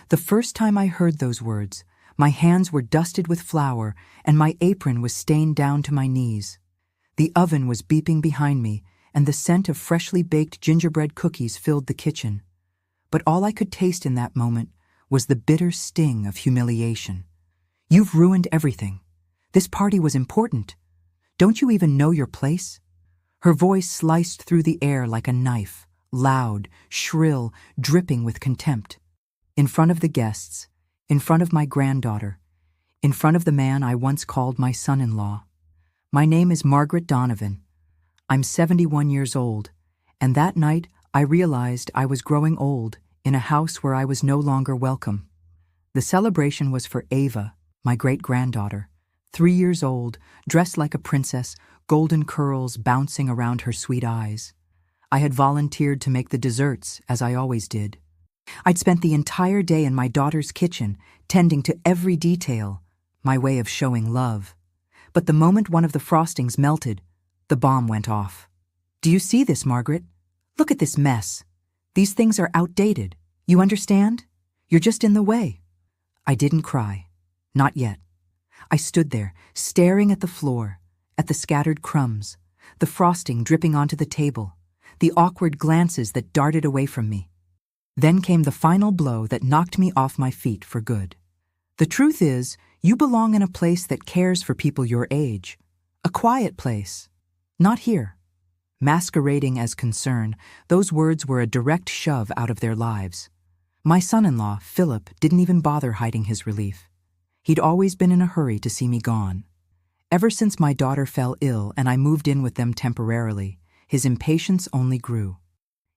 The first time I heard those words, my hands were dusted with flour and my apron was stained down to my knees. The oven was beeping behind me, and the scent of freshly baked gingerbread cookies filled the kitchen. But all I could taste in that moment was the bitter sting of humiliation. "You've ruined everything. This party was important. Don't you even know your place?" Her voice sliced through the air like a knife, loud, shrill, dripping with contempt. In front of the guests, in front of my granddaughter, in front of the man I once called my son-in-law. "My name is Margaret Donovan. I'm 71 years old, and that night I realized I was growing old in a house where I was no longer welcome." The celebration was for Ava, my great-granddaughter, 3 years old, dressed like a princess, golden curls bouncing around her sweet eyes. I had volunteered to make the desserts, as I always did. I'd spent the entire day in my daughter's kitchen, tending to every detail, my way of showing love. But the moment one of the frostings melted, the bomb went off. "Do you see this, Margaret? Look at this mess. These things are outdated. You understand? You're just in the way." I didn't cry. Not yet. I stood there, staring at the floor, at the scattered crumbs, the frosting dripping onto the table, the awkward glances that darted away from me. Then came the final blow that knocked me off my feet for good. "The truth is, you belong in a place that cares for people your age. A quiet place. Not here." Masquerading as concern, those words were a direct shove out of their lives. My son-in-law, Philip, didn't even bother hiding his relief. He'd always been in a hurry to see me gone. Ever since my daughter fell ill and I moved in with them temporarily, his impatience only grew.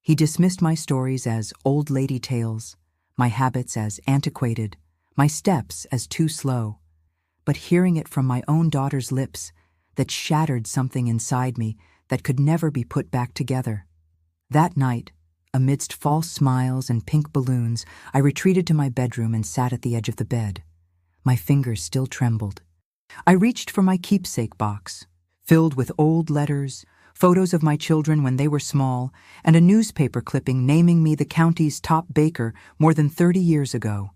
He dismissed my stories as old lady tales, my habits as antiquated, my steps as too slow. But hearing it from my own daughter's lips, that shattered something inside me that could never be put back together. That night, amidst false smiles and pink balloons, I retreated to my bedroom and sat at the edge of the bed. My fingers still trembled. I reached for my keepsake box, filled with old letters, photos of my children when they were small, and a newspaper clipping naming me the county's top baker more than 30 years ago.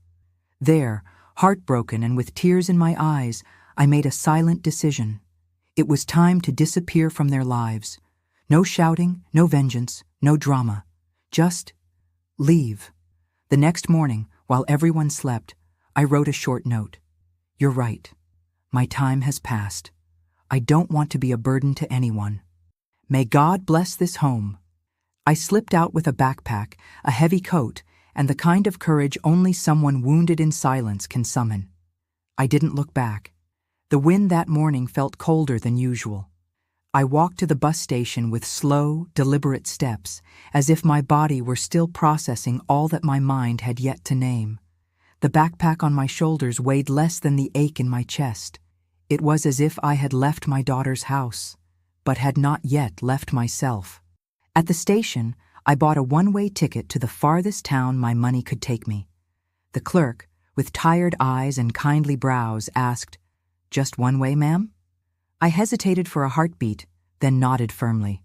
There, heartbroken and with tears in my eyes, I made a silent decision. It was time to disappear from their lives. No shouting, no vengeance, no drama. Just leave. The next morning, while everyone slept, I wrote a short note. "You're right. My time has passed. I don't want to be a burden to anyone. May God bless this home." I slipped out with a backpack, a heavy coat, and the kind of courage only someone wounded in silence can summon. I didn't look back. The wind that morning felt colder than usual. I walked to the bus station with slow, deliberate steps, as if my body were still processing all that my mind had yet to name. The backpack on my shoulders weighed less than the ache in my chest. It was as if I had left my daughter's house, but had not yet left myself. At the station, I bought a one-way ticket to the farthest town my money could take me. The clerk, with tired eyes and kindly brows, asked, "Just one way, ma'am?" I hesitated for a heartbeat, then nodded firmly.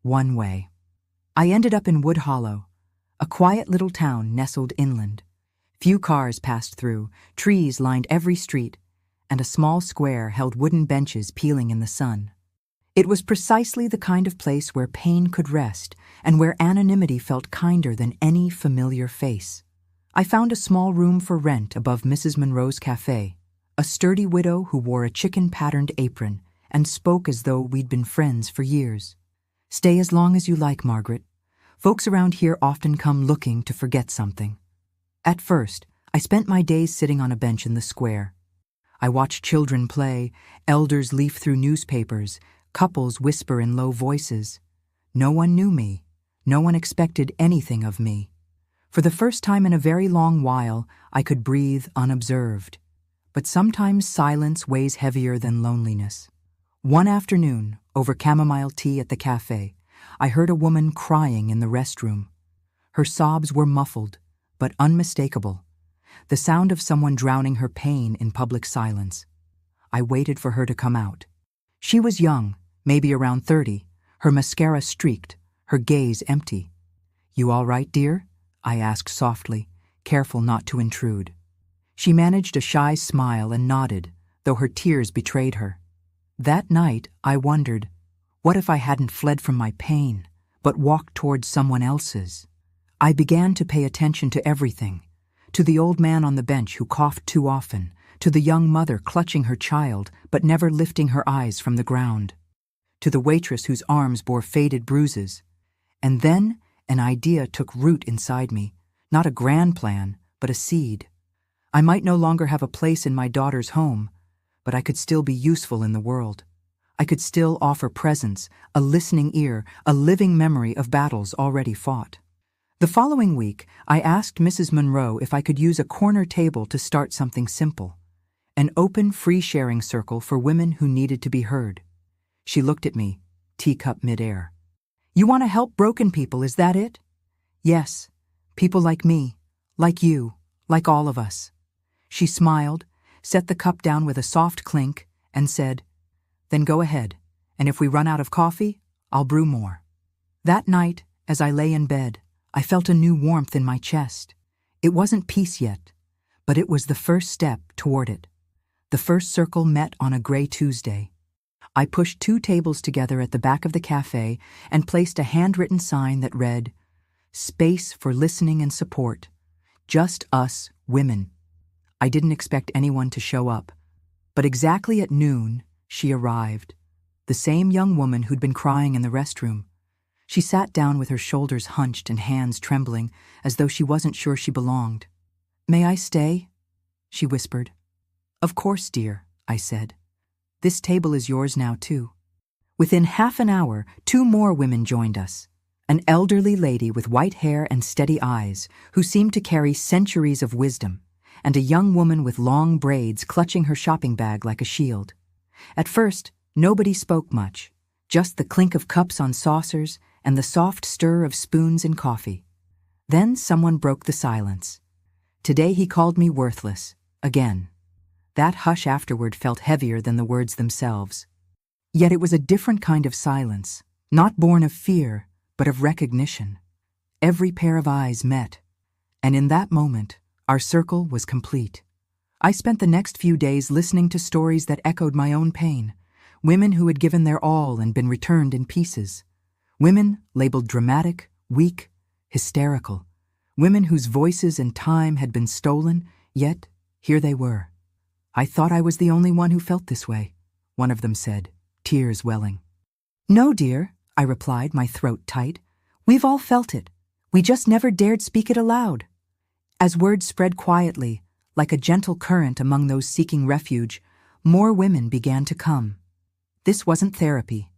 One way. I ended up in Wood Hollow, a quiet little town nestled inland. Few cars passed through, trees lined every street, and a small square held wooden benches peeling in the sun. It was precisely the kind of place where pain could rest and where anonymity felt kinder than any familiar face. I found a small room for rent above Mrs. Monroe's café, a sturdy widow who wore a chicken-patterned apron and spoke as though we'd been friends for years. "Stay as long as you like, Margaret. Folks around here often come looking to forget something." At first, I spent my days sitting on a bench in the square. I watched children play, elders leaf through newspapers, couples whisper in low voices. No one knew me. No one expected anything of me. For the first time in a very long while, I could breathe unobserved. But sometimes silence weighs heavier than loneliness. One afternoon, over chamomile tea at the café, I heard a woman crying in the restroom. Her sobs were muffled, but unmistakable, the sound of someone drowning her pain in public silence. I waited for her to come out. She was young, maybe around 30, her mascara streaked, her gaze empty. "You all right, dear?" I asked softly, careful not to intrude. She managed a shy smile and nodded, though her tears betrayed her. That night, I wondered, what if I hadn't fled from my pain, but walked towards someone else's? I began to pay attention to everything, to the old man on the bench who coughed too often, to the young mother clutching her child but never lifting her eyes from the ground, to the waitress whose arms bore faded bruises. And then an idea took root inside me, not a grand plan, but a seed. I might no longer have a place in my daughter's home, but I could still be useful in the world. I could still offer presence, a listening ear, a living memory of battles already fought. The following week, I asked Mrs. Monroe if I could use a corner table to start something simple, an open, free-sharing circle for women who needed to be heard. She looked at me, teacup midair. "You want to help broken people, is that it?" "Yes, people like me, like you, like all of us." She smiled, set the cup down with a soft clink, and said, "Then go ahead, and if we run out of coffee, I'll brew more." That night, as I lay in bed, I felt a new warmth in my chest. It wasn't peace yet, but it was the first step toward it. The first circle met on a gray Tuesday. I pushed 2 tables together at the back of the café and placed a handwritten sign that read, "Space for listening and support. Just us, women." I didn't expect anyone to show up, but exactly at noon, she arrived, the same young woman who'd been crying in the restroom. She sat down with her shoulders hunched and hands trembling, as though she wasn't sure she belonged. "May I stay?" she whispered. "Of course, dear," I said. "This table is yours now, too." Within half an hour, 2 more women joined us. An elderly lady with white hair and steady eyes, who seemed to carry centuries of wisdom, and a young woman with long braids clutching her shopping bag like a shield. At first, nobody spoke much, just the clink of cups on saucers and the soft stir of spoons in coffee. Then someone broke the silence. Today he called me worthless, again. That hush afterward felt heavier than the words themselves. Yet it was a different kind of silence, not born of fear, but of recognition. Every pair of eyes met, and in that moment, our circle was complete. I spent the next few days listening to stories that echoed my own pain, women who had given their all and been returned in pieces. Women labeled dramatic, weak, hysterical. Women whose voices and time had been stolen, yet here they were. "I thought I was the only one who felt this way," one of them said, tears welling. "No, dear," I replied, my throat tight. "We've all felt it. We just never dared speak it aloud." As words spread quietly, like a gentle current among those seeking refuge, more women began to come. This wasn't therapy.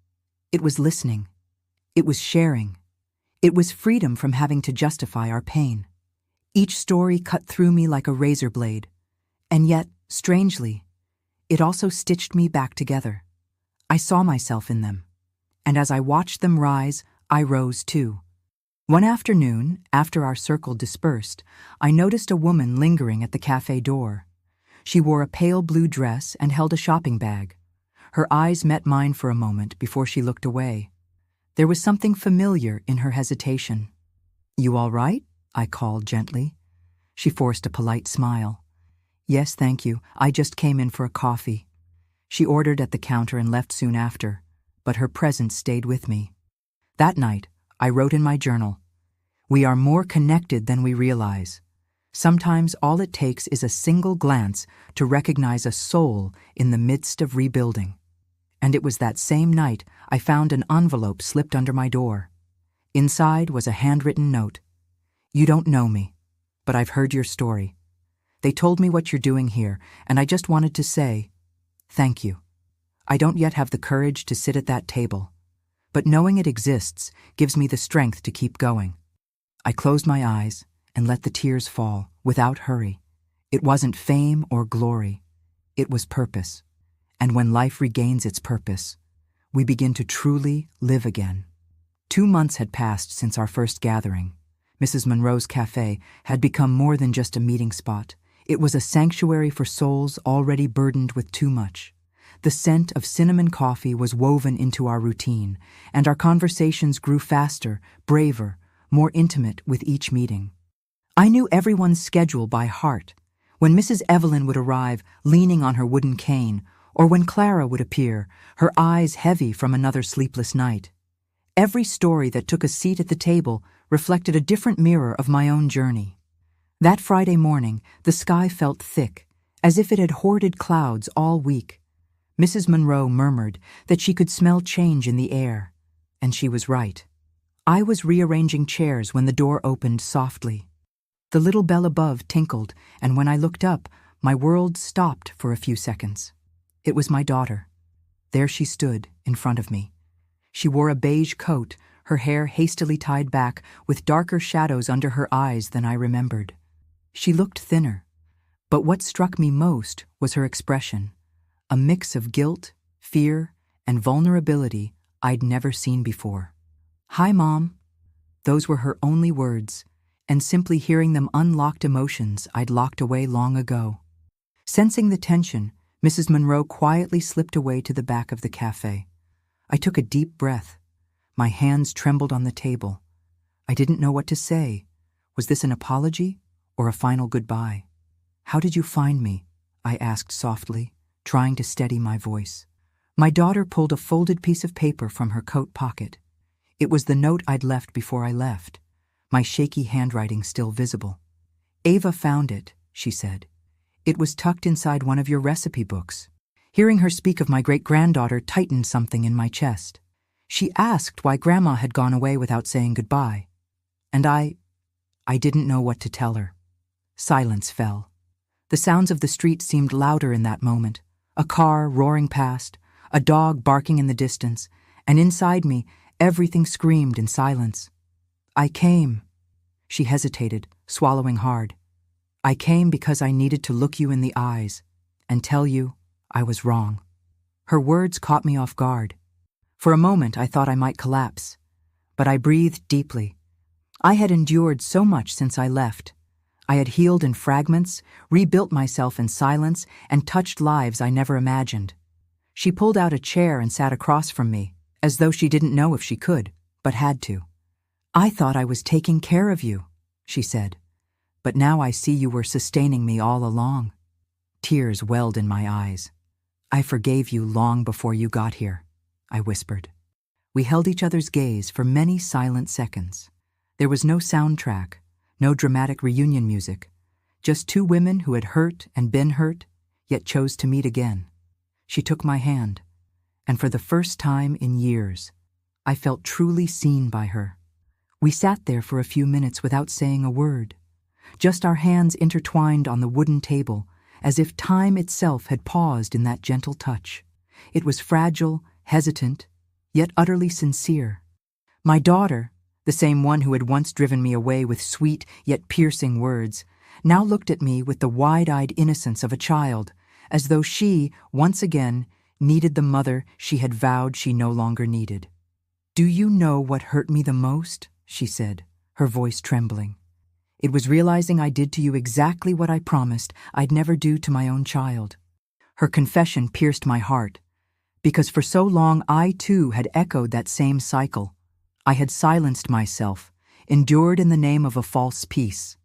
It was listening. It was sharing. It was freedom from having to justify our pain. Each story cut through me like a razor blade, and yet, strangely, it also stitched me back together. I saw myself in them, and as I watched them rise, I rose too. One afternoon, after our circle dispersed, I noticed a woman lingering at the cafe door. She wore a pale blue dress and held a shopping bag. Her eyes met mine for a moment before she looked away. There was something familiar in her hesitation. "You all right?" I called gently. She forced a polite smile. "Yes, thank you. I just came in for a coffee." She ordered at the counter and left soon after, but her presence stayed with me. That night, I wrote in my journal, "We are more connected than we realize. Sometimes all it takes is a single glance to recognize a soul in the midst of rebuilding." And it was that same night I found an envelope slipped under my door. Inside was a handwritten note. "You don't know me, but I've heard your story. They told me what you're doing here, and I just wanted to say, thank you. I don't yet have the courage to sit at that table, but knowing it exists gives me the strength to keep going." I closed my eyes and let the tears fall, without hurry. It wasn't fame or glory. It was purpose. And when life regains its purpose, we begin to truly live again. 2 months had passed since our first gathering. Mrs. Monroe's Café had become more than just a meeting spot. It was a sanctuary for souls already burdened with too much. The scent of cinnamon coffee was woven into our routine, and our conversations grew faster, braver, more intimate with each meeting. I knew everyone's schedule by heart. When Mrs. Evelyn would arrive, leaning on her wooden cane, or when Clara would appear, her eyes heavy from another sleepless night. Every story that took a seat at the table reflected a different mirror of my own journey. That Friday morning, the sky felt thick, as if it had hoarded clouds all week. Mrs. Monroe murmured that she could smell change in the air, and she was right. I was rearranging chairs when the door opened softly. The little bell above tinkled, and when I looked up, my world stopped for a few seconds. It was my daughter. There she stood, in front of me. She wore a beige coat, her hair hastily tied back, with darker shadows under her eyes than I remembered. She looked thinner, but what struck me most was her expression, a mix of guilt, fear, and vulnerability I'd never seen before. "Hi, Mom." Those were her only words, and simply hearing them unlocked emotions I'd locked away long ago. Sensing the tension, Mrs. Monroe quietly slipped away to the back of the café. I took a deep breath. My hands trembled on the table. I didn't know what to say. Was this an apology or a final goodbye? "How did you find me?" I asked softly, trying to steady my voice. My daughter pulled a folded piece of paper from her coat pocket. It was the note I'd left before I left, my shaky handwriting still visible. "Ava found it," she said. "It was tucked inside one of your recipe books." Hearing her speak of my great-granddaughter tightened something in my chest. She asked why Grandma had gone away without saying goodbye. And I didn't know what to tell her. Silence fell. The sounds of the street seemed louder in that moment. A car roaring past, a dog barking in the distance, and inside me, everything screamed in silence. "I came." She hesitated, swallowing hard. "I came because I needed to look you in the eyes and tell you I was wrong." Her words caught me off guard. For a moment I thought I might collapse, but I breathed deeply. I had endured so much since I left. I had healed in fragments, rebuilt myself in silence, and touched lives I never imagined. She pulled out a chair and sat across from me, as though she didn't know if she could, but had to. "I thought I was taking care of you," she said, "but now I see you were sustaining me all along." Tears welled in my eyes. "I forgave you long before you got here," I whispered. We held each other's gaze for many silent seconds. There was no soundtrack, no dramatic reunion music, just two women who had hurt and been hurt, yet chose to meet again. She took my hand, and for the first time in years, I felt truly seen by her. We sat there for a few minutes without saying a word, just our hands intertwined on the wooden table, as if time itself had paused in that gentle touch. It was fragile, hesitant, yet utterly sincere. My daughter, the same one who had once driven me away with sweet yet piercing words, now looked at me with the wide-eyed innocence of a child, as though she, once again, needed the mother she had vowed she no longer needed. "Do you know what hurt me the most?" she said, her voice trembling. "It was realizing I did to you exactly what I promised I'd never do to my own child." Her confession pierced my heart, because for so long I too had echoed that same cycle. I had silenced myself, endured in the name of a false peace.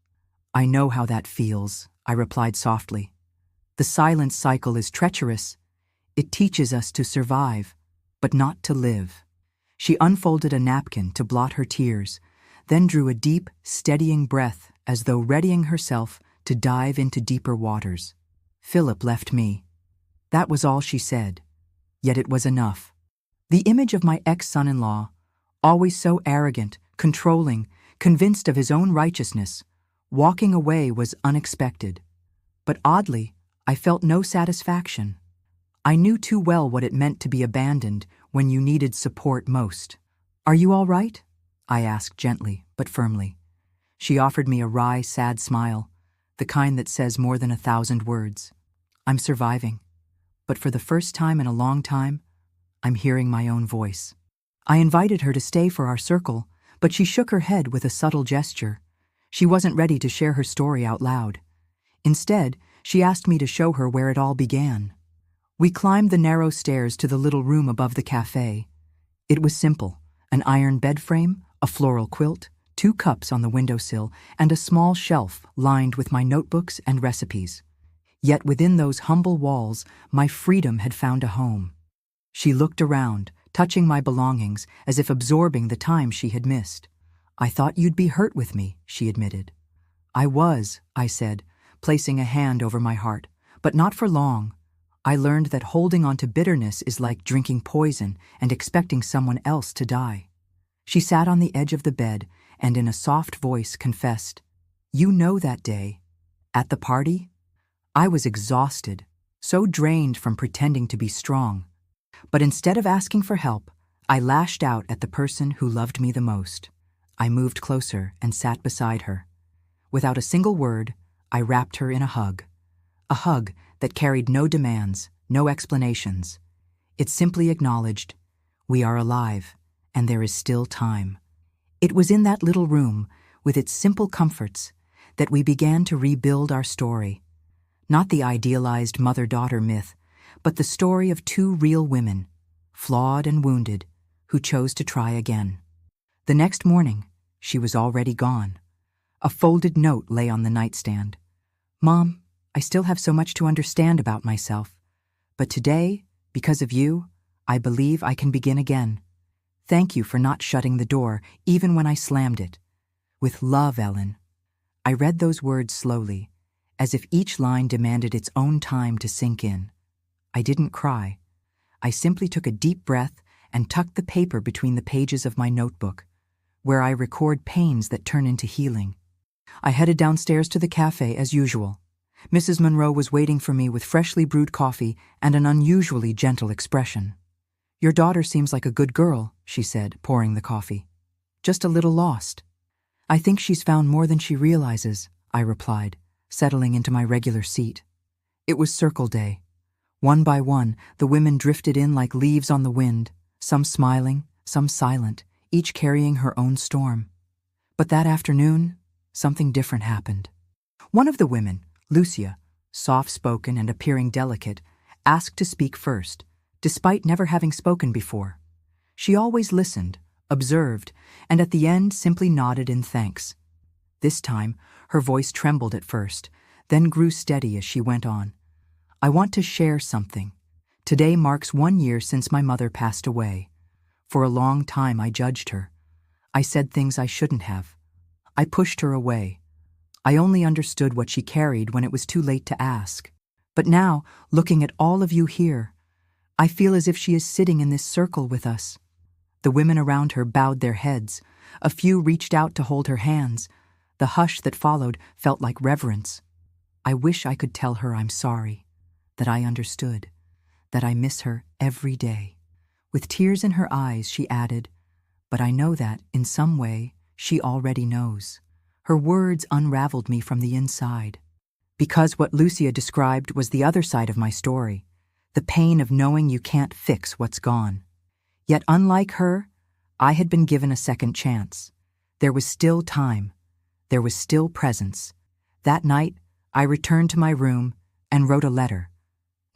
"I know how that feels," I replied softly. "The silence cycle is treacherous. It teaches us to survive, but not to live." She unfolded a napkin to blot her tears, then drew a deep, steadying breath as though readying herself to dive into deeper waters. Philip left me. That was all she said, yet it was enough. The image of my ex-son-in-law, always so arrogant, controlling, convinced of his own righteousness, walking away was unexpected. But oddly, I felt no satisfaction. I knew too well what it meant to be abandoned when you needed support most. "Are you all right?" I asked gently but firmly. She offered me a wry, sad smile, the kind that says more than 1,000 words. "I'm surviving, but for the first time in a long time, I'm hearing my own voice." I invited her to stay for our circle, but she shook her head with a subtle gesture. She wasn't ready to share her story out loud. Instead, she asked me to show her where it all began. We climbed the narrow stairs to the little room above the café. It was simple: an iron bed frame, a floral quilt, 2 cups on the windowsill, and a small shelf lined with my notebooks and recipes. Yet within those humble walls, my freedom had found a home. She looked around, touching my belongings as if absorbing the time she had missed. "I thought you'd be hurt with me," she admitted. "I was," I said, placing a hand over my heart, "but not for long. I learned that holding on to bitterness is like drinking poison and expecting someone else to die." She sat on the edge of the bed and in a soft voice confessed, "You know that day, at the party? I was exhausted, so drained from pretending to be strong. But instead of asking for help, I lashed out at the person who loved me the most. I moved closer and sat beside her. Without a single word, I wrapped her in a hug that carried no demands, no explanations. It simply acknowledged, we are alive, and there is still time." It was in that little room, with its simple comforts, that we began to rebuild our story. Not the idealized mother-daughter myth, but the story of 2 real women, flawed and wounded, who chose to try again. The next morning, she was already gone. A folded note lay on the nightstand. "Mom, I still have so much to understand about myself. But today, because of you, I believe I can begin again. Thank you for not shutting the door, even when I slammed it. With love, Ellen." I read those words slowly, as if each line demanded its own time to sink in. I didn't cry. I simply took a deep breath and tucked the paper between the pages of my notebook, where I record pains that turn into healing. I headed downstairs to the café as usual. Mrs. Monroe was waiting for me with freshly brewed coffee and an unusually gentle expression. "Your daughter seems like a good girl," she said, pouring the coffee. "Just a little lost." "I think she's found more than she realizes," I replied, settling into my regular seat. It was circle day. One by one, the women drifted in like leaves on the wind, some smiling, some silent, each carrying her own storm. But that afternoon, something different happened. One of the women, Lucia, soft-spoken and appearing delicate, asked to speak first, despite never having spoken before. She always listened, observed, and at the end simply nodded in thanks. This time, her voice trembled at first, then grew steady as she went on. "I want to share something. Today marks 1 year since my mother passed away. For a long time I judged her. I said things I shouldn't have. I pushed her away. I only understood what she carried when it was too late to ask. But now, looking at all of you here, I feel as if she is sitting in this circle with us." The women around her bowed their heads. A few reached out to hold her hands. The hush that followed felt like reverence. I wish I could tell her I'm sorry, that I understood, that I miss her every day. With tears in her eyes, she added, "But I know that, in some way, she already knows." Her words unraveled me from the inside. Because what Lucia described was the other side of my story, the pain of knowing you can't fix what's gone. Yet unlike her, I had been given a second chance. There was still time. There was still presence. That night, I returned to my room and wrote a letter.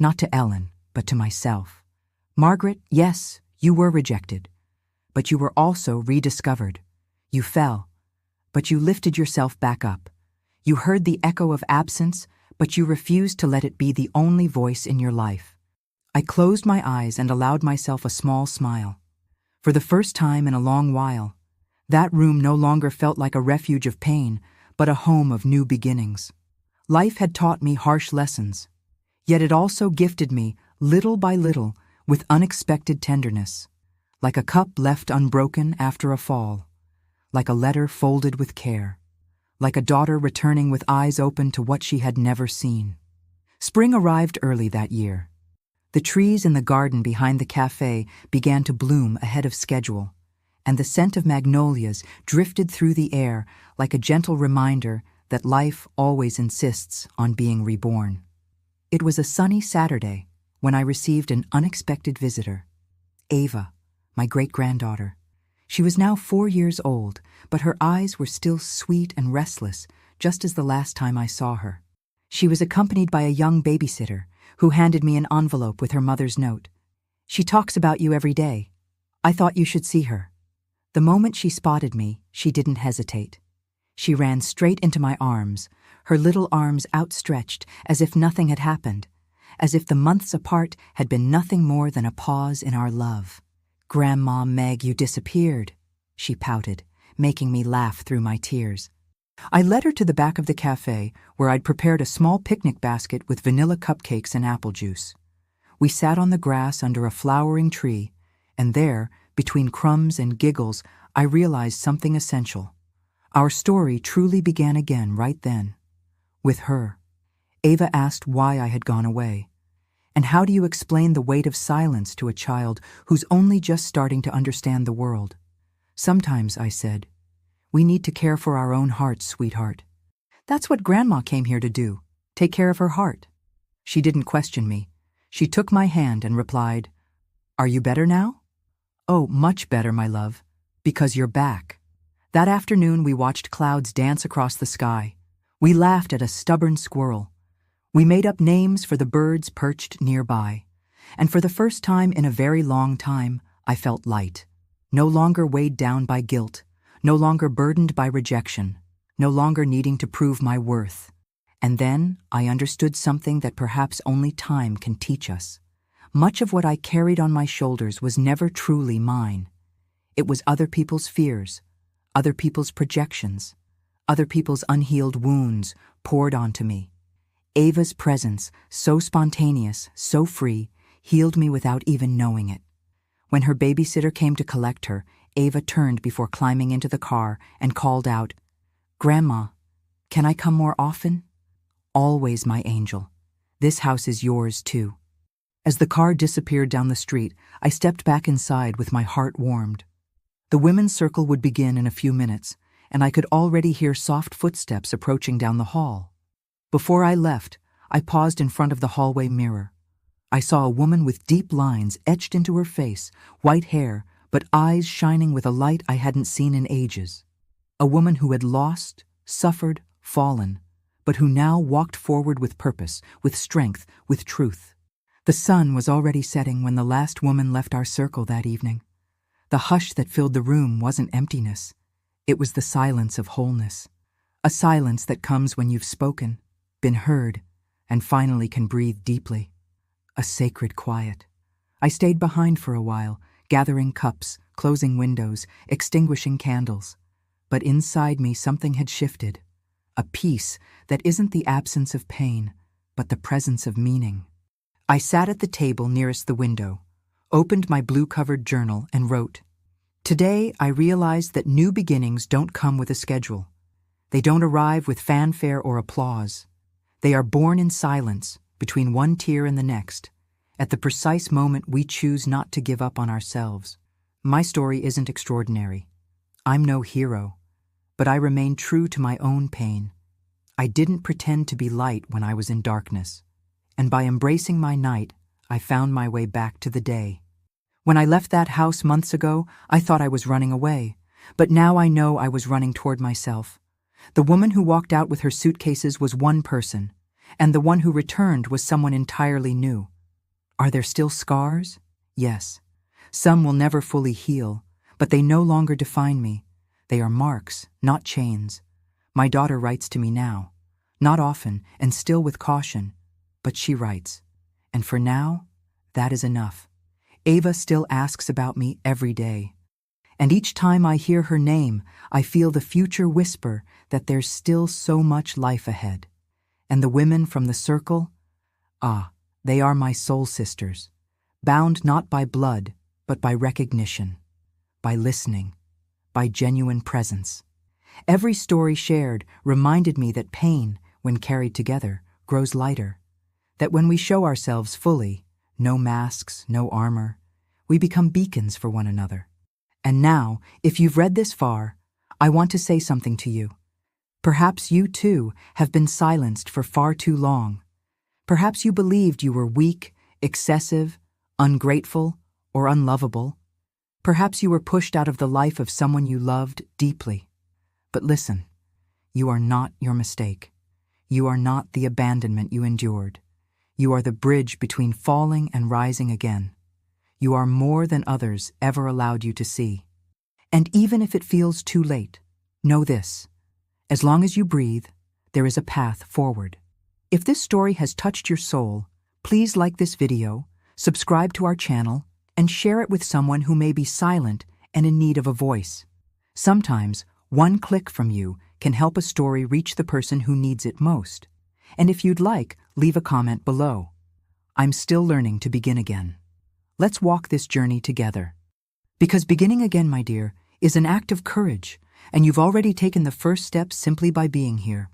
Not to Ellen, but to myself. "Margaret, yes, you were rejected. But you were also rediscovered. You fell, but you lifted yourself back up. You heard the echo of absence, but you refused to let it be the only voice in your life." I closed my eyes and allowed myself a small smile. For the first time in a long while, that room no longer felt like a refuge of pain, but a home of new beginnings. Life had taught me harsh lessons, yet it also gifted me, little by little, with unexpected tenderness, like a cup left unbroken after a fall, like a letter folded with care, like a daughter returning with eyes open to what she had never seen. Spring arrived early that year. The trees in the garden behind the café began to bloom ahead of schedule, and the scent of magnolias drifted through the air like a gentle reminder that life always insists on being reborn. It was a sunny Saturday when I received an unexpected visitor, Ava, my great-granddaughter. She was now 4 years old, but her eyes were still sweet and restless, just as the last time I saw her. She was accompanied by a young babysitter who handed me an envelope with her mother's note. "She talks about you every day. I thought you should see her." The moment she spotted me, she didn't hesitate. She ran straight into my arms, her little arms outstretched as if nothing had happened, as if the months apart had been nothing more than a pause in our love. "Grandma Meg, you disappeared," she pouted, making me laugh through my tears. I led her to the back of the café, where I'd prepared a small picnic basket with vanilla cupcakes and apple juice. We sat on the grass under a flowering tree, and there, between crumbs and giggles, I realized something essential. Our story truly began again right then. With her. Ava asked why I had gone away. And how do you explain the weight of silence to a child who's only just starting to understand the world? Sometimes, I said, we need to care for our own hearts, sweetheart. That's what Grandma came here to do, take care of her heart. She didn't question me. She took my hand and replied, "Are you better now?" "Oh, much better, my love, because you're back." That afternoon we watched clouds dance across the sky. We laughed at a stubborn squirrel. We made up names for the birds perched nearby. And for the first time in a very long time, I felt light. No longer weighed down by guilt, no longer burdened by rejection, no longer needing to prove my worth. And then I understood something that perhaps only time can teach us. Much of what I carried on my shoulders was never truly mine. It was other people's fears, other people's projections, other people's unhealed wounds poured onto me. Ava's presence, so spontaneous, so free, healed me without even knowing it. When her babysitter came to collect her, Ava turned before climbing into the car and called out, "Grandma, can I come more often?" "Always, my angel. This house is yours, too." As the car disappeared down the street, I stepped back inside with my heart warmed. The women's circle would begin in a few minutes, and I could already hear soft footsteps approaching down the hall. Before I left, I paused in front of the hallway mirror. I saw a woman with deep lines etched into her face, white hair, but eyes shining with a light I hadn't seen in ages. A woman who had lost, suffered, fallen, but who now walked forward with purpose, with strength, with truth. The sun was already setting when the last woman left our circle that evening. The hush that filled the room wasn't emptiness. It was the silence of wholeness. A silence that comes when you've spoken, been heard, and finally can breathe deeply. A sacred quiet. I stayed behind for a while, gathering cups, closing windows, extinguishing candles. But inside me something had shifted. A peace that isn't the absence of pain, but the presence of meaning. I sat at the table nearest the window, opened my blue-covered journal, and wrote, "Today I realized that new beginnings don't come with a schedule. They don't arrive with fanfare or applause. They are born in silence, between one tear and the next, at the precise moment we choose not to give up on ourselves. My story isn't extraordinary. I'm no hero, but I remained true to my own pain. I didn't pretend to be light when I was in darkness, and by embracing my night, I found my way back to the day. When I left that house months ago, I thought I was running away, but now I know I was running toward myself. The woman who walked out with her suitcases was one person, and the one who returned was someone entirely new. Are there still scars? Yes. Some will never fully heal, but they no longer define me. They are marks, not chains. My daughter writes to me now, not often and still with caution, but she writes. And for now, that is enough. Ava still asks about me every day. And each time I hear her name, I feel the future whisper that there's still so much life ahead. And the women from the circle? They are my soul sisters, bound not by blood, but by recognition, by listening, by genuine presence. Every story shared reminded me that pain, when carried together, grows lighter. That when we show ourselves fully, no masks, no armor, we become beacons for one another. And now, if you've read this far, I want to say something to you. Perhaps you, too, have been silenced for far too long. Perhaps you believed you were weak, excessive, ungrateful, or unlovable. Perhaps you were pushed out of the life of someone you loved deeply. But listen, you are not your mistake. You are not the abandonment you endured. You are the bridge between falling and rising again. You are more than others ever allowed you to see. And even if it feels too late, know this: as long as you breathe, there is a path forward. If this story has touched your soul, please like this video, subscribe to our channel, and share it with someone who may be silent and in need of a voice. Sometimes, one click from you can help a story reach the person who needs it most. And if you'd like, leave a comment below. I'm still learning to begin again. Let's walk this journey together. Because beginning again, my dear, is an act of courage, and you've already taken the first step simply by being here.